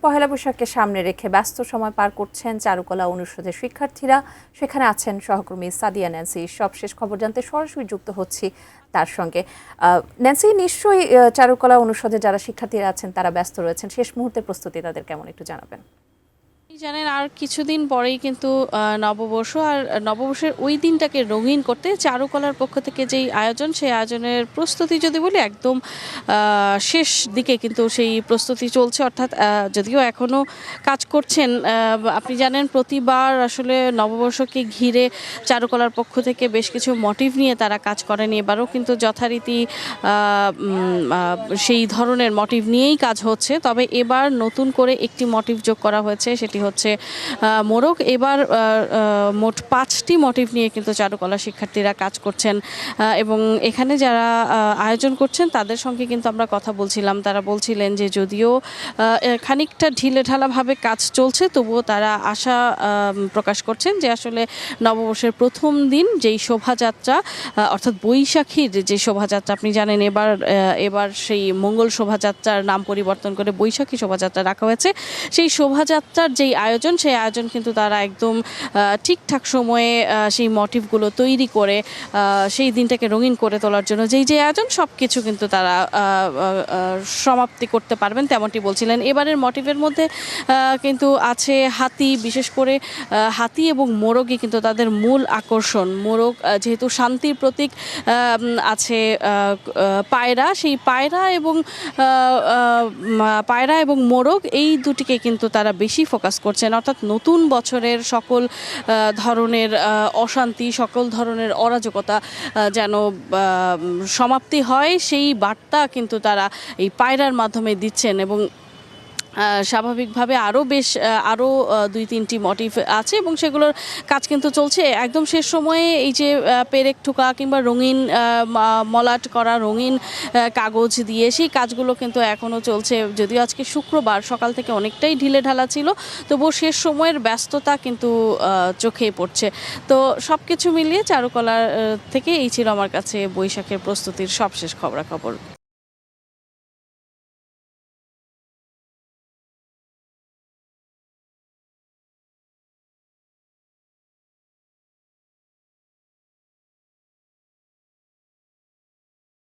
পহেলা বৈশাখকে সামনে রেখে ব্যস্ত সময় পার করছেন চারুকলা অনুষদের শিক্ষার্থীরা। সেখানে আছেন সহকর্মী সাদিয়া ন্যান্সি। সবশেষ খবর জানতে সরাসরি যুক্ত হচ্ছি তার সঙ্গে। ন্যান্সি, নিশ্চয়ই চারুকলা অনুষদে যারা শিক্ষার্থীরা আছেন তারা ব্যস্ত রয়েছেন, শেষ মুহূর্তের প্রস্তুতি তাদের কেমন একটু জানাবেন। জানেন, আর কিছুদিন পরেই কিন্তু নববর্ষ, আর নববর্ষের ওই দিনটাকে রঙিন করতে চারুকলার পক্ষ থেকে যেই আয়োজন, সেই আয়োজনের প্রস্তুতি যদি বলি একদম শেষ দিকে কিন্তু সেই প্রস্তুতি চলছে। অর্থাৎ যদিও এখনও কাজ করছেন, আপনি জানেন প্রতিবার আসলে নববর্ষকে ঘিরে চারুকলার পক্ষ থেকে বেশ কিছু মোটিভ নিয়ে তারা কাজ করেন। এবারও কিন্তু যথারীতি সেই ধরনের মোটিভ নিয়েই কাজ হচ্ছে। তবে এবার নতুন করে একটি মোটিভ যোগ করা হয়েছে, সেটি হচ্ছে মোরগ। এবার মোট 5টি মোটিভ নিয়ে কিন্তু চারুকলা শিক্ষার্থীরা কাজ করছেন এবং এখানে যারা আয়োজন করছেন তাদের সঙ্গে কিন্তু আমরা কথা বলছিলাম। তারা বলছিলেন যে যদিও খানিকটা ঢিলেঢালাভাবে কাজ চলছে, তবুও তারা আশা প্রকাশ করছেন যে আসলে নববর্ষের প্রথম দিন যেই শোভাযাত্রা, অর্থাৎ বৈশাখীর যে শোভাযাত্রা, আপনি জানেন এবার সেই মঙ্গল শোভাযাত্রার নাম পরিবর্তন করে বৈশাখী শোভাযাত্রা রাখা হয়েছে। সেই শোভাযাত্রার যেই আয়োজন, সেই আয়োজন কিন্তু তারা একদম ঠিকঠাক সময়ে সেই মোটিভগুলো তৈরি করে সেই দিনটাকে রঙিন করে তোলার জন্য যেই আয়োজন, সব কিছু কিন্তু তারা সমাপ্তি করতে পারবেন, তেমনটি বলছিলেন। এবারের মোটিভের মধ্যে কিন্তু আছে হাতি, বিশেষ করে হাতি এবং মোরগই কিন্তু তাদের মূল আকর্ষণ। মোরগ যেহেতু শান্তির প্রতীক, আছে পায়রা, সেই পায়রা এবং মোরগ, এই দুটিকে কিন্তু তারা বেশি ফোকাস করছেন। অর্থাৎ নতুন বছরের সকল ধরনের অশান্তি, সকল ধরনের অরাজকতা যেন সমাপ্তি হয়, সেই বার্তা কিন্তু তারা এই পায়রার মাধ্যমে দিচ্ছেন। এবং স্বাভাবিকভাবে আরও 2-3টি মোটিভ আছে এবং সেগুলোর কাজ কিন্তু চলছে। একদম শেষ সময়ে এই যে পেরেক ঠোকা কিংবা রঙিন মলাট করা রঙিন কাগজ দিয়ে সেই কাজগুলো কিন্তু এখনও চলছে। যদিও আজকে শুক্রবার সকাল থেকে অনেকটাই ঢিলেঢালা ছিল, তবুও শেষ সময়ের ব্যস্ততা কিন্তু চোখে পড়ছে। তো সব কিছু মিলিয়ে চারুকলার থেকে এই ছিল আমার কাছে বৈশাখের প্রস্তুতির সবশেষ খবরাখবর।